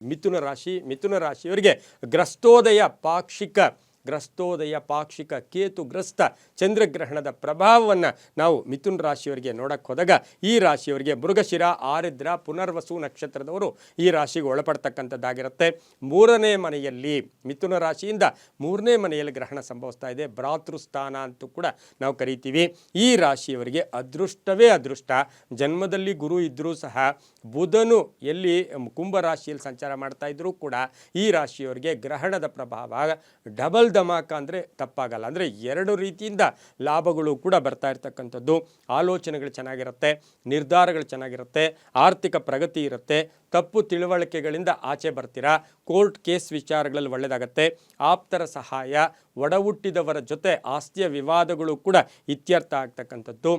ಮಿಥುನ ರಾಶಿಯವರಿಗೆ ಗ್ರಸ್ತೋದಯ ಪಾಕ್ಷಿಕ ಕೇತುಗ್ರಸ್ತ ಚಂದ್ರಗ್ರಹಣದ ಪ್ರಭಾವವನ್ನು ನಾವು ಮಿಥುನ ರಾಶಿಯವರಿಗೆ ನೋಡಕ್ಕೆ ಹೋದಾಗ ಈ ರಾಶಿಯವರಿಗೆ ಮೃಗಶಿರ, ಆರಿದ್ರ, ಪುನರ್ವಸು ನಕ್ಷತ್ರದವರು ಈ ರಾಶಿಗೆ ಒಳಪಡ್ತಕ್ಕಂಥದ್ದಾಗಿರುತ್ತೆ. ಮೂರನೇ ಮನೆಯಲ್ಲಿ ಮಿಥುನ ರಾಶಿಯಿಂದ ಮೂರನೇ ಮನೆಯಲ್ಲಿ ಗ್ರಹಣ ಸಂಭವಿಸ್ತಾ ಇದೆ. ಭ್ರಾತೃಸ್ಥಾನ ಅಂತೂ ಕೂಡ ನಾವು ಕರಿತೀವಿ. ಈ ರಾಶಿಯವರಿಗೆ ಅದೃಷ್ಟವೇ ಅದೃಷ್ಟ. ಜನ್ಮದಲ್ಲಿ ಗುರು ಇದ್ದರೂ ಸಹ ಬುಧನು ಎಲ್ಲಿ ಕುಂಭರಾಶಿಯಲ್ಲಿ ಸಂಚಾರ ಮಾಡ್ತಾ ಇದ್ರೂ ಕೂಡ ಈ ರಾಶಿಯವರಿಗೆ ಗ್ರಹಣದ ಪ್ರಭಾವ ಡಬಲ್ ಧಮಾಕ ಅಂದರೆ ತಪ್ಪಾಗಲ್ಲ. ಅಂದರೆ ಎರಡು ರೀತಿಯಿಂದ ಲಾಭಗಳು ಕೂಡ ಬರ್ತಾ ಇರ್ತಕ್ಕಂಥದ್ದು. ಆಲೋಚನೆಗಳು ಚೆನ್ನಾಗಿರುತ್ತೆ, ನಿರ್ಧಾರಗಳು ಚೆನ್ನಾಗಿರುತ್ತೆ, ಆರ್ಥಿಕ ಪ್ರಗತಿ ಇರುತ್ತೆ, ತಪ್ಪು ತಿಳುವಳಿಕೆಗಳಿಂದ ಆಚೆ ಬರ್ತೀರಾ, ಕೋರ್ಟ್ ಕೇಸ್ ವಿಚಾರಗಳಲ್ಲಿ ಒಳ್ಳೆಯದಾಗತ್ತೆ, ಆಪ್ತರ ಸಹಾಯ, ಒಡ ಹುಟ್ಟಿದವರ ಜೊತೆ ಆಸ್ತಿಯ ವಿವಾದಗಳು ಕೂಡ ಇತ್ಯರ್ಥ ಆಗ್ತಕ್ಕಂಥದ್ದು,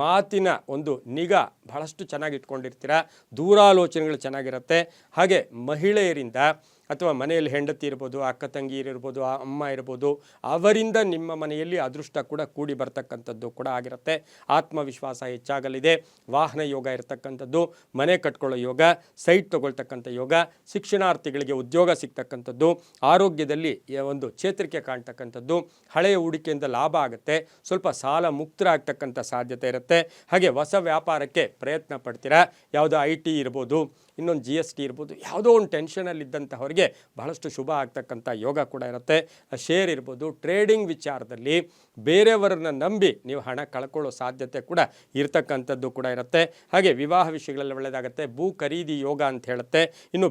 ಮಾತಿನ ಒಂದು ನಿಗಾ ಬಹಳಷ್ಟು ಚೆನ್ನಾಗಿ ಇಟ್ಕೊಂಡಿರ್ತೀರ, ದೂರಾಲೋಚನೆಗಳು ಚೆನ್ನಾಗಿರುತ್ತೆ. ಹಾಗೆ ಮಹಿಳೆಯರಿಂದ ಅಥವಾ ಮನೆಯಲ್ಲಿ ಹೆಂಡತಿ ಇರ್ಬೋದು, ಅಕ್ಕ ತಂಗಿಯರಿರ್ಬೋದು, ಅಮ್ಮ ಇರ್ಬೋದು, ಅವರಿಂದ ನಿಮ್ಮ ಮನೆಯಲ್ಲಿ ಅದೃಷ್ಟ ಕೂಡ ಕೂಡಿ ಬರ್ತಕ್ಕಂಥದ್ದು ಕೂಡ ಆಗಿರುತ್ತೆ. ಆತ್ಮವಿಶ್ವಾಸ ಹೆಚ್ಚಾಗಲಿದೆ. ವಾಹನ ಯೋಗ ಇರತಕ್ಕಂಥದ್ದು, ಮನೆ ಕಟ್ಕೊಳ್ಳೋ ಯೋಗ, ಸೈಟ್ ತಗೊಳ್ತಕ್ಕಂಥ ಯೋಗ, ಶಿಕ್ಷಣಾರ್ಥಿಗಳಿಗೆ ಉದ್ಯೋಗ ಸಿಗ್ತಕ್ಕಂಥದ್ದು, ಆರೋಗ್ಯದಲ್ಲಿ ಒಂದು ಚೇತರಿಕೆ ಕಾಣ್ತಕ್ಕಂಥದ್ದು, ಹಳೆಯ ಹೂಡಿಕೆಯಿಂದ ಲಾಭ ಆಗುತ್ತೆ, ಸ್ವಲ್ಪ ಸಾಲ ಮುಕ್ತರಾಗ್ತಕ್ಕಂಥ ಸಾಧ್ಯತೆ ಇರುತ್ತೆ. ಹಾಗೆ ಹೊಸ ವ್ಯಾಪಾರಕ್ಕೆ ಪ್ರಯತ್ನ ಪಡ್ತೀರಾ. ಯಾವುದೋ IT ಇರ್ಬೋದು, ಇನ್ನೊಂದು GST ಇರ್ಬೋದು, ಯಾವುದೋ ಒಂದು ಟೆನ್ಷನಲ್ಲಿದ್ದಂಥವ್ರಿಗೆ ಬಹಳಷ್ಟು ಶುಭ ಆಗ್ತಕ್ಕಂಥ ಯೋಗ ಕೂಡ ಇರುತ್ತೆ. ಶೇರ್ ಇರ್ಬೋದು, ಟ್ರೇಡಿಂಗ್ ವಿಚಾರದಲ್ಲಿ ಬೇರೆಯವರನ್ನ ನಂಬಿ ನೀವು ಹಣ ಕಳ್ಕೊಳ್ಳೋ ಸಾಧ್ಯತೆ ಕೂಡ ಇರ್ತಕ್ಕಂಥದ್ದು ಕೂಡ ಇರುತ್ತೆ. ಹಾಗೆ ವಿವಾಹ ವಿಷಯಗಳಲ್ಲಿ ಒಳ್ಳೆಯದಾಗುತ್ತೆ. ಭೂ ಖರೀದಿ ಯೋಗ ಅಂತ ಹೇಳುತ್ತೆ. ಇನ್ನು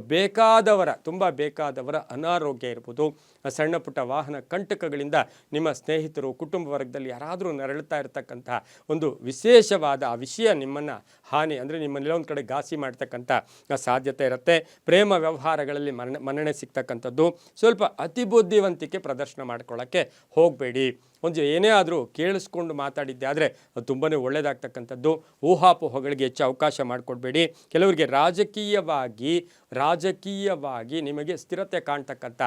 ತುಂಬ ಬೇಕಾದವರ ಅನಾರೋಗ್ಯ ಇರ್ಬೋದು, ಸಣ್ಣ ಪುಟ್ಟ ವಾಹನ ಕಂಟಕಗಳಿಂದ ನಿಮ್ಮ ಸ್ನೇಹಿತರು, ಕುಟುಂಬ ವರ್ಗದಲ್ಲಿ ಯಾರಾದರೂ ನರಳುತ್ತಾ ಇರತಕ್ಕಂಥ ಒಂದು ವಿಶೇಷವಾದ ಆ ವಿಷಯ ನಿಮ್ಮನ್ನು ಹಾನಿ ಅಂದರೆ ನಿಮ್ಮನ್ನೆಲ್ಲ ಒಂದು ಕಡೆ ಘಾಸಿ ಮಾಡ್ತಕ್ಕಂಥ ಸಾಧ್ಯತೆ ಇರುತ್ತೆ. ಪ್ರೇಮ ವ್ಯವಹಾರಗಳಲ್ಲಿ ಮನ್ನಣೆ ಸಿಗ್ತಕ್ಕಂಥದ್ದು. ಸ್ವಲ್ಪ ಅತಿ ಬುದ್ಧಿವಂತಿಕೆ ಪ್ರದರ್ಶನ ಮಾಡ್ಕೊಳ್ಳೋಕ್ಕೆ ಹೋಗಬೇಡಿ. ಒಂದು ಏನೇ ಆದರೂ ಕೇಳಿಸ್ಕೊಂಡು ಮಾತಾಡಿದ್ದೆ ಆದರೆ ಅದು ತುಂಬಾ ಒಳ್ಳೆಯದಾಗ್ತಕ್ಕಂಥದ್ದು. ಊಹಾಪೋಹಗಳಿಗೆ ಹೆಚ್ಚು ಅವಕಾಶ ಮಾಡಿಕೊಡ್ಬೇಡಿ. ಕೆಲವರಿಗೆ ರಾಜಕೀಯವಾಗಿ ನಿಮಗೆ ಸ್ಥಿರತೆ ಕಾಣ್ತಕ್ಕಂಥ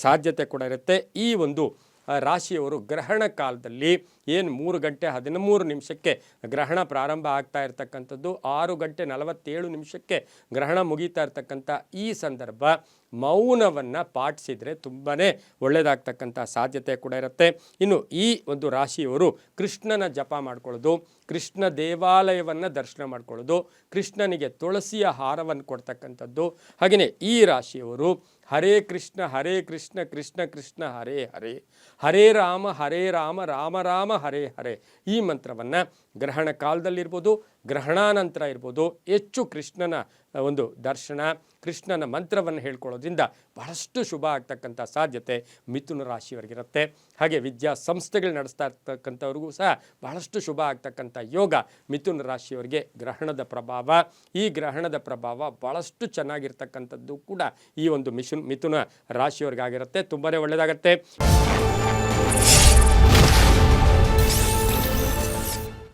ಸಾಧ್ಯತೆ ಕೂಡ ಇರುತ್ತೆ. ಈ ಒಂದು ರಾಶಿಯವರು ಗ್ರಹಣ ಕಾಲದಲ್ಲಿ ಏನು 3 ಗಂಟೆ 13 ನಿಮಿಷಕ್ಕೆ ಗ್ರಹಣ ಪ್ರಾರಂಭ ಆಗ್ತಾ ಇರ್ತಕ್ಕಂಥದ್ದು, 6 ಗಂಟೆ 47 ನಿಮಿಷಕ್ಕೆ ಗ್ರಹಣ ಮುಗೀತಾ ಇರ್ತಕ್ಕಂಥ ಈ ಸಂದರ್ಭ ಮೌನವನ್ನು ಪಾಟಿಸಿದರೆ ತುಂಬಾ ಒಳ್ಳೆಯದಾಗ್ತಕ್ಕಂಥ ಸಾಧ್ಯತೆ ಕೂಡ ಇರುತ್ತೆ. ಇನ್ನು ಈ ಒಂದು ರಾಶಿಯವರು ಕೃಷ್ಣನ ಜಪ ಮಾಡ್ಕೊಳ್ಳೋದು, ಕೃಷ್ಣ ದೇವಾಲಯವನ್ನು ದರ್ಶನ ಮಾಡ್ಕೊಳ್ಳೋದು, ಕೃಷ್ಣನಿಗೆ ತುಳಸಿಯ ಹಾರವನ್ನು ಕೊಡ್ತಕ್ಕಂಥದ್ದು. ಹಾಗೆಯೇ ಈ ರಾಶಿಯವರು ಹರೇ ಕೃಷ್ಣ ಕೃಷ್ಣ ಕೃಷ್ಣ ಹರೇ ಹರೇ, ಹರೇ ರಾಮ ರಾಮ ರಾಮ ಹರೇ ಹರೇ ಈ ಮಂತ್ರವನ್ನು ಗ್ರಹಣ ಕಾಲದಲ್ಲಿರ್ಬೋದು, ಗ್ರಹಣಾನಂತರ ಇರ್ಬೋದು, ಹೆಚ್ಚು ಕೃಷ್ಣನ ಒಂದು ದರ್ಶನ, ಕೃಷ್ಣನ ಮಂತ್ರವನ್ನು ಹೇಳ್ಕೊಳ್ಳೋದ್ರಿಂದ ಬಹಳಷ್ಟು ಶುಭ ಆಗ್ತಕ್ಕಂಥ ಸಾಧ್ಯತೆ ಮಿಥುನ ರಾಶಿಯವರಿಗಿರುತ್ತೆ. ಹಾಗೆ ವಿದ್ಯಾಸಂಸ್ಥೆಗಳು ನಡೆಸ್ತಾ ಇರ್ತಕ್ಕಂಥವ್ರಿಗೂ ಸಹ ಬಹಳಷ್ಟು ಶುಭ ಆಗ್ತಕ್ಕಂಥ ಯೋಗ ಮಿಥುನ ರಾಶಿಯವರಿಗೆ ಗ್ರಹಣದ ಪ್ರಭಾವ. ಈ ಗ್ರಹಣದ ಪ್ರಭಾವ ಬಹಳಷ್ಟು ಚೆನ್ನಾಗಿರ್ತಕ್ಕಂಥದ್ದು ಕೂಡ ಈ ಒಂದು ಮಿಥುನ ರಾಶಿಯವರಿಗಾಗಿರುತ್ತೆ. ತುಂಬಾ ಒಳ್ಳೆಯದಾಗತ್ತೆ.